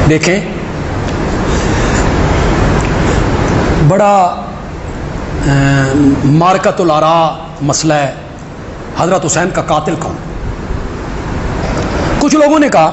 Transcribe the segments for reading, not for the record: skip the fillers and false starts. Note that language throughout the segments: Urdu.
دیکھیں بڑا مارکۃ الآراء مسئلہ ہے حضرت حسین کا قاتل کون. کچھ لوگوں نے کہا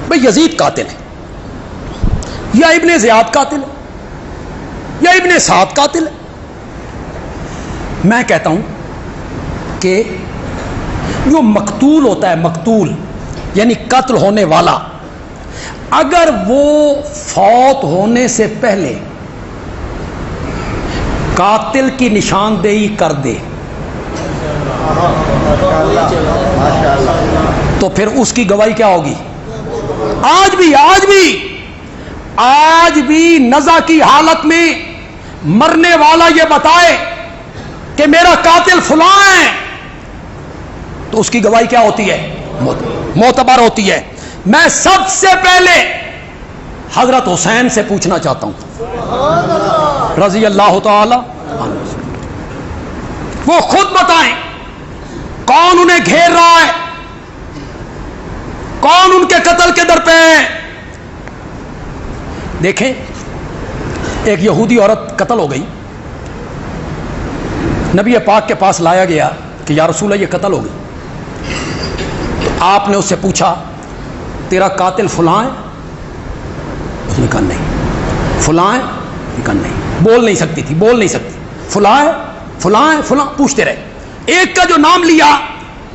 بھئی یزید قاتل ہے، یا ابن زیاد قاتل ہے، یا ابن سعد قاتل ہے. میں کہتا ہوں کہ جو مقتول ہوتا ہے، مقتول یعنی قتل ہونے والا، اگر وہ فوت ہونے سے پہلے قاتل کی نشاندہی کر دے تو پھر اس کی گواہی کیا ہوگی؟ آج بھی نزع کی حالت میں مرنے والا یہ بتائے کہ میرا قاتل فلاں ہے تو اس کی گواہی کیا ہوتی ہے؟ معتبر ہوتی ہے. میں سب سے پہلے حضرت حسین سے پوچھنا چاہتا ہوں رضی اللہ تعالی عنہ، وہ خود بتائیں کون انہیں گھیر رہا ہے، کون ان کے قتل کے در پہ ہے. دیکھیں ایک یہودی عورت قتل ہو گئی، نبی پاک کے پاس لایا گیا کہ یا رسول اللہ یہ قتل ہو گئی. تو آپ نے اس سے پوچھا تیرا قاتل فلاں ہے؟ اس نے کہا نہیں. فلاں ہے؟ اس نے کہا نہیں. بول نہیں سکتی. فلاں ہے؟ فلاں پوچھتے رہے. ایک کا جو نام لیا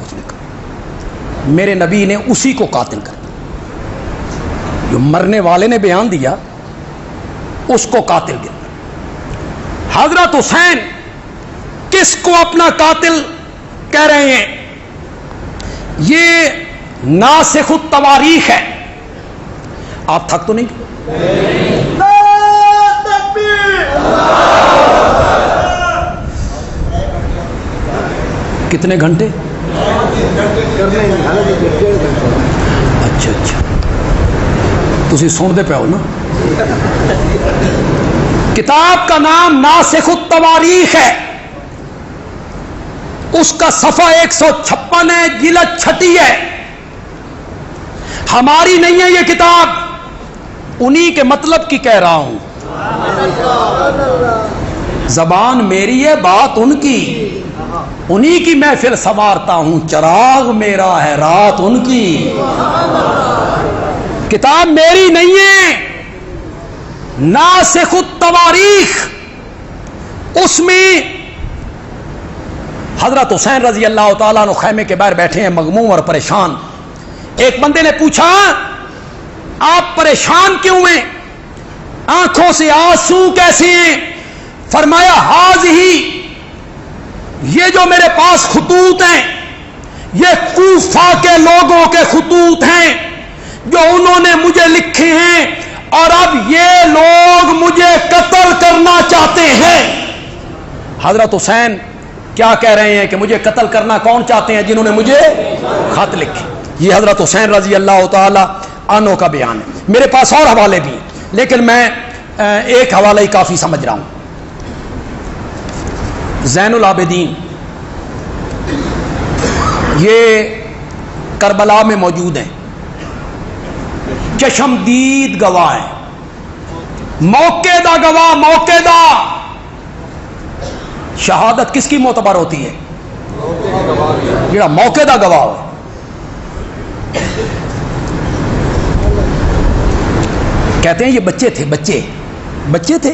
اس نے کہا میرے نبی نے اسی کو قاتل کر دیا. جو مرنے والے نے بیان دیا اس کو قاتل گنا. حضرت حسین کس کو اپنا قاتل کہہ رہے ہیں؟ یہ ناسخ التواریخ ہے. آپ تھک تو نہیں گئے؟ کتنے گھنٹے؟ اچھا تسی سنتے پہ ہو نا. کتاب کا نام ناسخ التواریخ ہے، اس کا صفحہ 156 ہے، جلد 6 ہے. ہماری نہیں ہے یہ کتاب، انہی کے مطلب کی کہہ رہا ہوں. زبان میری ہے، بات ان کی، انہی کی محفل سنوارتا ہوں. چراغ میرا ہے، رات ان کی. کتاب میری نہیں ہے. ناسخ التواریخ، اس میں حضرت حسین رضی اللہ تعالیٰ عنہ خیمے کے باہر بیٹھے ہیں مغموم اور پریشان. ایک بندے نے پوچھا آپ پریشان کیوں ہیں، آنکھوں سے آنسو کیسے ہیں؟ فرمایا ہاذہی، یہ جو میرے پاس خطوط ہیں یہ کوفہ کے لوگوں کے خطوط ہیں جو انہوں نے مجھے لکھے ہیں، اور اب یہ لوگ مجھے قتل کرنا چاہتے ہیں. حضرت حسین کیا کہہ رہے ہیں کہ مجھے قتل کرنا کون چاہتے ہیں؟ جنہوں نے مجھے خط لکھے. یہ حضرت حسین رضی اللہ تعالی عنہ کا بیان ہے. میرے پاس اور حوالے بھی ہیں لیکن میں ایک حوالہ ہی کافی سمجھ رہا ہوں. زین العابدین یہ کربلا میں موجود ہیں، چشمدید گواہ ہیں، موقع دا گواہ، موقع دا. شہادت کس کی معتبر ہوتی ہے؟ جڑا موقع دا گواہ ہو. کہتے ہیں یہ بچے تھے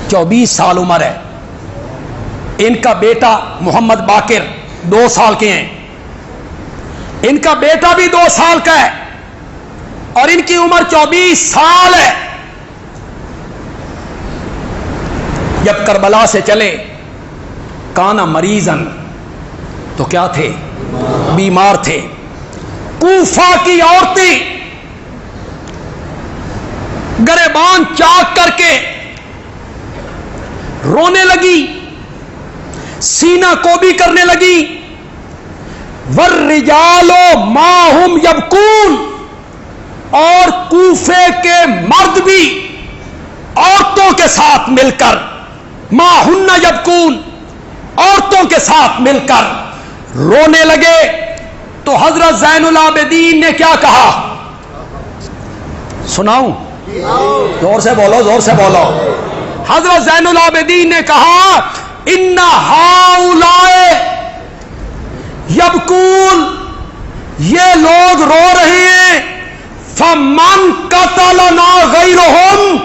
24 سال عمر ہے. ان کا بیٹا محمد باقر 2 سال کے ہیں، ان کا بیٹا بھی 2 سال کا ہے، اور ان کی عمر 24 سال ہے. جب کربلا سے چلے کانا مریضن، تو کیا تھے؟ بیمار تھے. کوفہ کی عورتیں گریبان چاک کر کے رونے لگی، سینہ کوبی کرنے لگی. والرجال ماہم یبکون، اور کوفے کے مرد بھی عورتوں کے ساتھ مل کر، ماہن یبکون، عورتوں کے ساتھ مل کر رونے لگے. تو حضرت زین العابدین نے کیا کہا؟ سناؤں؟ زور سے بولو، زور سے بولو۔ حضرت زین العابدین نے کہا ان ہؤلاء یبکون، یہ لوگ رو رہے ہیں، فمن قتلنا غیرہم،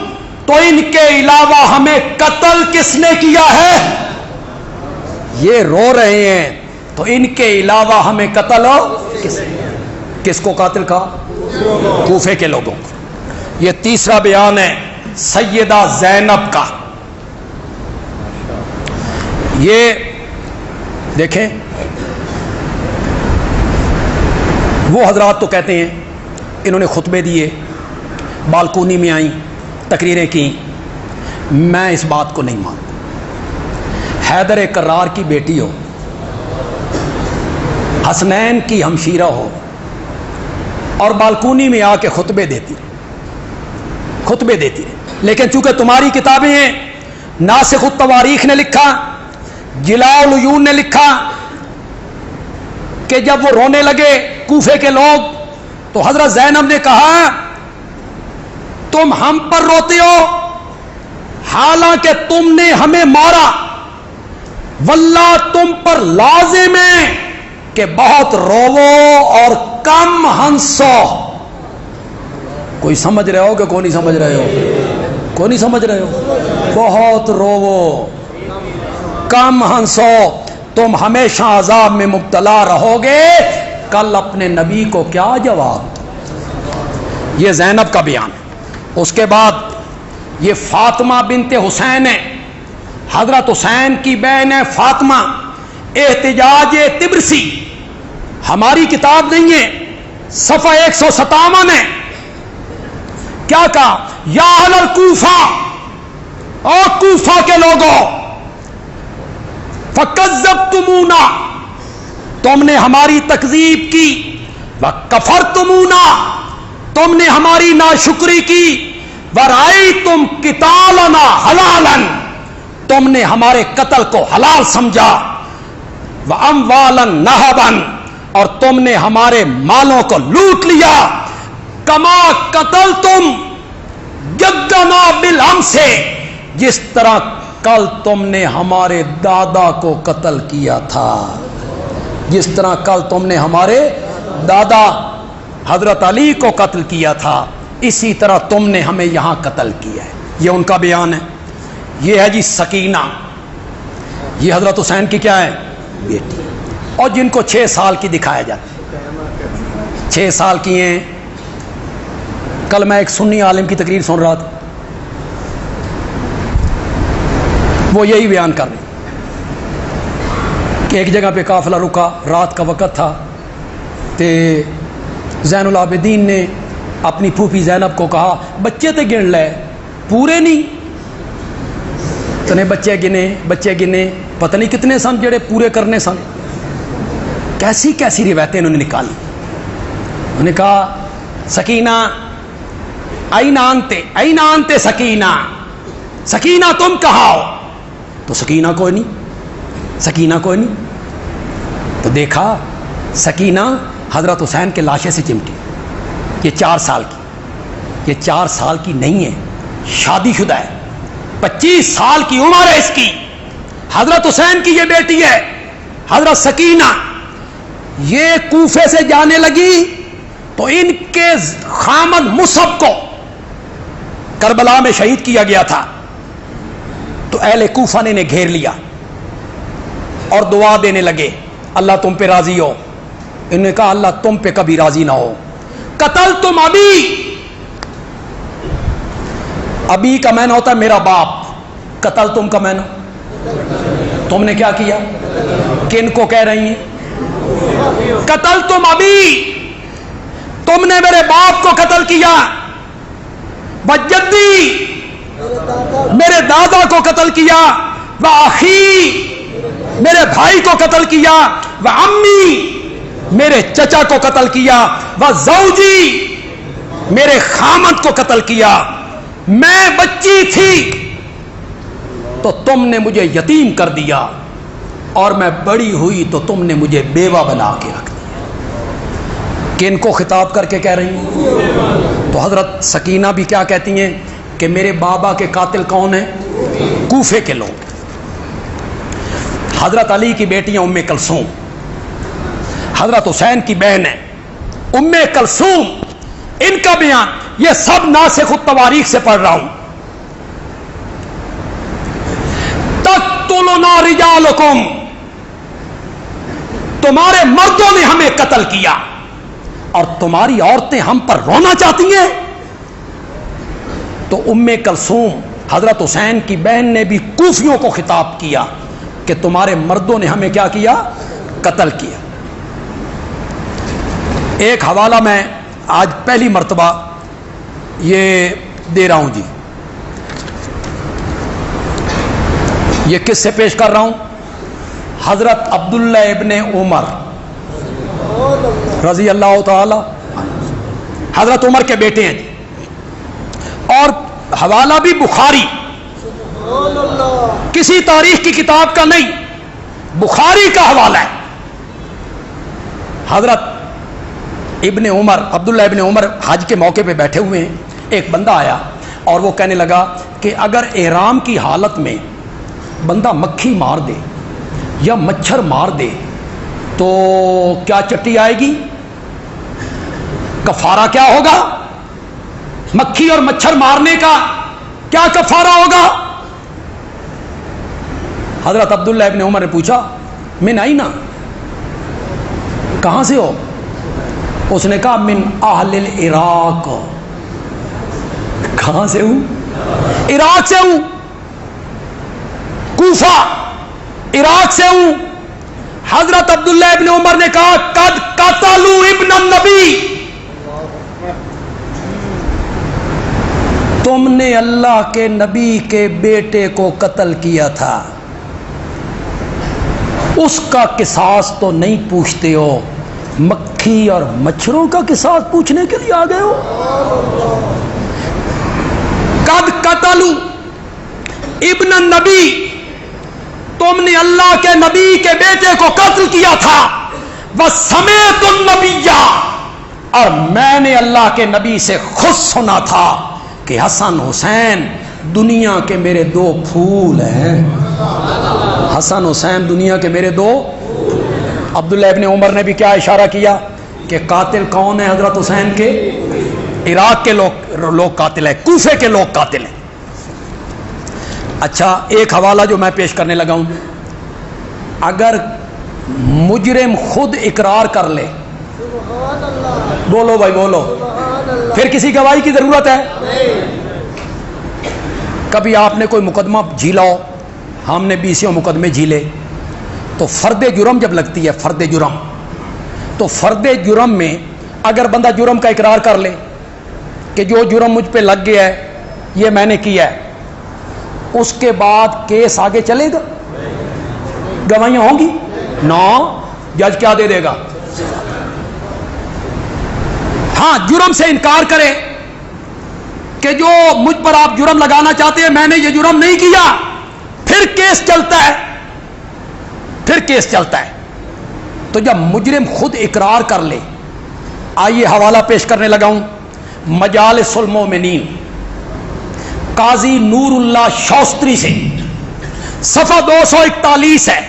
تو ان کے علاوہ ہمیں قتل کس نے کیا ہے؟ یہ رو رہے ہیں تو ان کے علاوہ ہمیں قتل کس کو قاتل کہا؟ کوفے کے لوگوں کو۔ یہ تیسرا بیان ہے سیدہ زینب کا۔ یہ دیکھیں، وہ حضرات تو کہتے ہیں انہوں نے خطبے دیے، بالکونی میں آئیں، تقریریں کی، میں اس بات کو نہیں مانتا۔ حیدر کرار کی بیٹی ہو، حسنین کی ہمشیرہ ہو، اور بالکونی میں آ کے خطبے دیتی رہے، لیکن چونکہ تمہاری کتابیں ہیں، ناسخ التواریخ نے لکھا، جلاء العیون نے لکھا کہ جب وہ رونے لگے کوفے کے لوگ تو حضرت زینب نے کہا تم ہم پر روتے ہو حالانکہ تم نے ہمیں مارا، واللہ تم پر لازم ہے کہ بہت روو اور کم ہنسو۔ کوئی سمجھ رہے ہو کہ کوئی نہیں سمجھ رہے ہو؟ کوئی نہیں سمجھ رہے ہو؟ بہت روو، کم ہنسو، تم ہمیشہ عذاب میں مبتلا رہو گے، کل اپنے نبی کو کیا جواب؟ یہ زینب کا بیان ہے۔ اس کے بعد یہ فاطمہ بنت حسین ہے، حضرت حسین کی بہن ہے فاطمہ، احتجاج طبرسی، ہماری کتاب نہیں ہے، صفحہ 157 ہے۔ کیا کہا؟ یا اہل الکوفہ، اور کوفہ کے لوگوں، فکذبتمونا، تم نے ہماری تکذیب کی، وکفرتمونا، تم نے ہماری ناشکری کی، ورأیتم قتالنا حلالا، تم نے ہمارے قتل کو حلال سمجھا، واموالا نہبا، اور تم نے ہمارے مالوں کو لوٹ لیا، کما قتل تم جدنا بالامس، جس طرح کل تم نے ہمارے دادا کو قتل کیا تھا، جس طرح کل تم نے ہمارے دادا حضرت علی کو قتل کیا تھا، اسی طرح تم نے ہمیں یہاں قتل کیا ہے۔ یہ ان کا بیان ہے۔ یہ ہے جی سکینہ، یہ حضرت حسین کی کیا ہے؟ بیٹی، اور جن کو 6 سال کی دکھایا جاتا ہے، 6 سال کی ہیں۔ کل میں ایک سنی عالم کی تقریر سن رہا تھا، وہ یہی بیان کر رہے کہ ایک جگہ پہ قافلہ رکا، رات کا وقت تھا، تو زین العابدین نے اپنی پھوپھی زینب کو کہا بچے تے گن لے، پورے نہیں، تو نے بچے گنے، پتہ نہیں کتنے سن جڑے پورے کرنے سن۔ کیسی کیسی روایتیں انہوں نے نکالی۔ انہوں نے کہا سکینہ این انت سکینہ تم کہاں ہو؟ تو سکینہ کوئی نہیں، تو دیکھا سکینہ حضرت حسین کے لاشے سے چمٹی، یہ 4 سال کی، یہ 4 سال کی نہیں ہے، شادی شدہ ہے، 25 سال کی عمر ہے اس کی، حضرت حسین کی یہ بیٹی ہے حضرت سکینہ۔ یہ کوفے سے جانے لگی تو ان کے خامد مصعب کو کربلا میں شہید کیا گیا تھا، تو اہل کوفہ نے انہیں گھیر لیا اور دعا دینے لگے اللہ تم پہ راضی ہو۔ انہوں نے کہا اللہ تم پہ کبھی راضی نہ ہو۔ قتل تم ابھی کا معنی ہوتا ہے میرا باپ، قتل تم کا معنی تم نے کیا کیا؟ کن کو کہہ رہی ہیں؟ قتل تم تم نے میرے باپ کو قتل کیا، وجدی میرے دادا کو قتل کیا، وآخی میرے بھائی کو قتل کیا، وعمی میرے چچا کو قتل کیا، وزوجی میرے خامد کو قتل کیا۔ میں بچی تھی تو تم نے مجھے یتیم کر دیا، اور میں بڑی ہوئی تو تم نے مجھے بیوہ بنا کے رکھ دیا۔ کن کو خطاب کر کے کہہ رہی ہیں؟ تو تو حضرت سکینہ بھی کیا کہتی ہیں کہ میرے بابا کے قاتل کون ہیں؟ کوفے کے لوگ. حضرت علی کی بیٹیاں ام کلثوم، حضرت حسین کی بہن ہے ام کلثوم، ان کا بیان یہ سب ناسخ التواریخ سے پڑھ رہا ہوں. تقتلنا رجالکم، تمہارے مردوں نے ہمیں قتل کیا اور تمہاری عورتیں ہم پر رونا چاہتی ہیں. تو ام کلثوم حضرت حسین کی بہن نے بھی کوفیوں کو خطاب کیا کہ تمہارے مردوں نے ہمیں کیا کیا؟ قتل کیا. ایک حوالہ میں آج پہلی مرتبہ یہ دے رہا ہوں جی. یہ کس سے پیش کر رہا ہوں؟ حضرت عبداللہ ابن عمر رضی اللہ تعالی، حضرت عمر کے بیٹے ہیں جی. اور حوالہ بھی بخاری، کسی تاریخ کی کتاب کا نہیں، بخاری کا حوالہ ہے. حضرت ابن عمر، عبداللہ ابن عمر حج کے موقع پہ بیٹھے ہوئے ہیں. ایک بندہ آیا اور وہ کہنے لگا کہ اگر احرام کی حالت میں بندہ مکھی مار دے یا مچھر مار دے تو کیا چٹی آئے گی؟ کفارہ کیا ہوگا؟ مکھی اور مچھر مارنے کا کیا کفارہ ہوگا؟ حضرت عبداللہ ابن عمر نے پوچھا من آئی نا، کہاں سے ہو؟ اس نے کہا من اہل العراق. کہاں سے ہوں؟ عراق سے ہوں، کوفہ عراق سے ہوں. حضرت عبداللہ ابن عمر نے کہا قد قتلوا ابن النبی، تم نے اللہ کے نبی کے بیٹے کو قتل کیا تھا، اس کا قصاص تو نہیں پوچھتے ہو، مکھی اور مچھروں کا قصاص پوچھنے کے لیے آ گئے ہو. قد قتلوا ابن النبی، تم نے اللہ کے نبی کے بیٹے کو قتل کیا تھا. وَسَمِعْتُ النَّبِيَّ، اور میں نے اللہ کے نبی سے خود سنا تھا کہ حسن حسین دنیا کے میرے دو پھول ہیں. حسن حسین دنیا کے میرے دو. عبداللہ ابن عمر نے بھی کیا اشارہ کیا کہ قاتل کون ہے حضرت حسین کے؟ عراق کے لوگ قاتل ہیں، کوفے کے لوگ قاتل ہیں. اچھا ایک حوالہ جو میں پیش کرنے لگا ہوں، اگر مجرم خود اقرار کر لے، بولو بھائی بولو، پھر کسی گواہی کی ضرورت ہے؟ کبھی آپ نے کوئی مقدمہ جھیلا ہو، ہم نے 20 مقدمے جھیلے، تو فرد جرم جب لگتی ہے، فرد جرم، تو فرد جرم میں اگر بندہ جرم کا اقرار کر لے کہ جو جرم مجھ پہ لگ گیا ہے یہ میں نے کیا ہے، اس کے بعد کیس آگے چلے گا؟ گواہیاں ہوں گی؟ نہ، جج کیا دے دے گا؟ ہاں جرم سے انکار کرے کہ جو مجھ پر آپ جرم لگانا چاہتے ہیں میں نے یہ جرم نہیں کیا، پھر کیس چلتا ہے، پھر کیس چلتا ہے. تو جب مجرم خود اقرار کر لے، آئیے حوالہ پیش کرنے لگا ہوں مجالس المومنین، قاضی نور اللہ شوستری سے، صفحہ 241 ہے،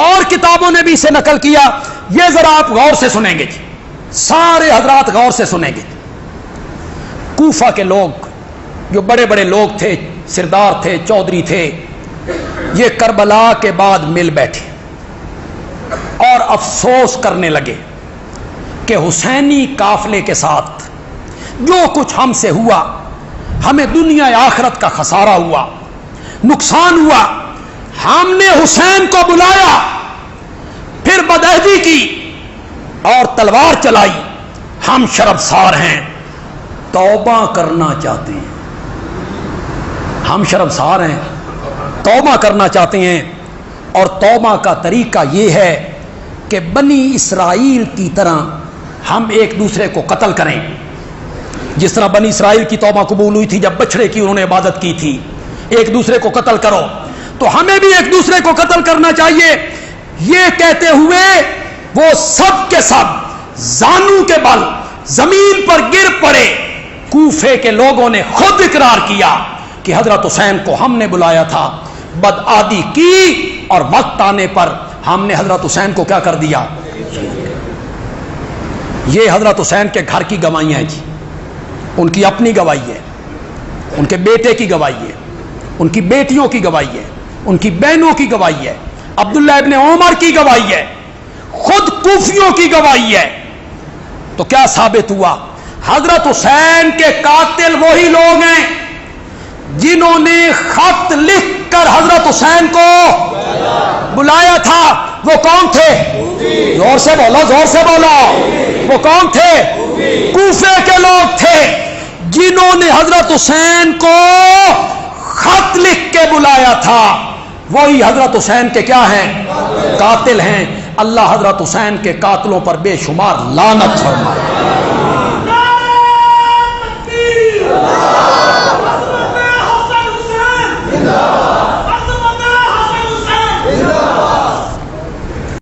اور کتابوں نے بھی اسے نقل کیا. یہ ذرا آپ غور سے سنیں گے جی، سارے حضرات غور سے سنیں گے. کوفہ کے لوگ جو بڑے بڑے لوگ تھے، سردار تھے، چودھری تھے، یہ کربلا کے بعد مل بیٹھے اور افسوس کرنے لگے کہ حسینی قافلے کے ساتھ جو کچھ ہم سے ہوا، ہمیں دنیا آخرت کا خسارہ ہوا، نقصان ہوا. ہم نے حسین کو بلایا، پھر بدعہدی کی اور تلوار چلائی. ہم شرمسار ہیں، توبہ کرنا چاہتے ہیں. ہم شرمسار ہیں، توبہ کرنا چاہتے ہیں. اور توبہ کا طریقہ یہ ہے کہ بنی اسرائیل کی طرح ہم ایک دوسرے کو قتل کریں. جس طرح بنی اسرائیل کی توبہ قبول ہوئی تھی جب بچڑے کی انہوں نے عبادت کی تھی، ایک دوسرے کو قتل کرو، تو ہمیں بھی ایک دوسرے کو قتل کرنا چاہیے. یہ کہتے ہوئے وہ سب کے سب زانو کے بل زمین پر گر پڑے کوفے کے لوگوں نے خود اقرار کیا کہ حضرت حسین کو ہم نے بلایا تھا، بدعادی کی، اور وقت آنے پر ہم نے حضرت حسین کو کیا کر دیا۔ یہ حضرت حسین کے گھر کی گواہیاں ہیں جی، ان کی اپنی گواہی ہے، ان کے بیٹے کی گواہی ہے، ان کی بیٹیوں کی گواہی ہے، ان کی بہنوں کی گواہی ہے، عبداللہ ابن عمر کی گواہی ہے، خود کوفیوں کی گواہی ہے۔ تو کیا ثابت ہوا؟ حضرت حسین کے قاتل وہی لوگ ہیں جنہوں نے خط لکھ کر حضرت حسین کو بلایا تھا۔ وہ کون تھے؟ زور سے بولو، زور سے بولو، وہ کون تھے؟ کوفے کے لوگ تھے جنہوں نے حضرت حسین کو خط لکھ کے بلایا تھا۔ وہی حضرت حسین کے کیا ہیں؟ قاتل ہیں۔ اللہ حضرت حسین کے قاتلوں پر بے شمار لعنت فرمائے۔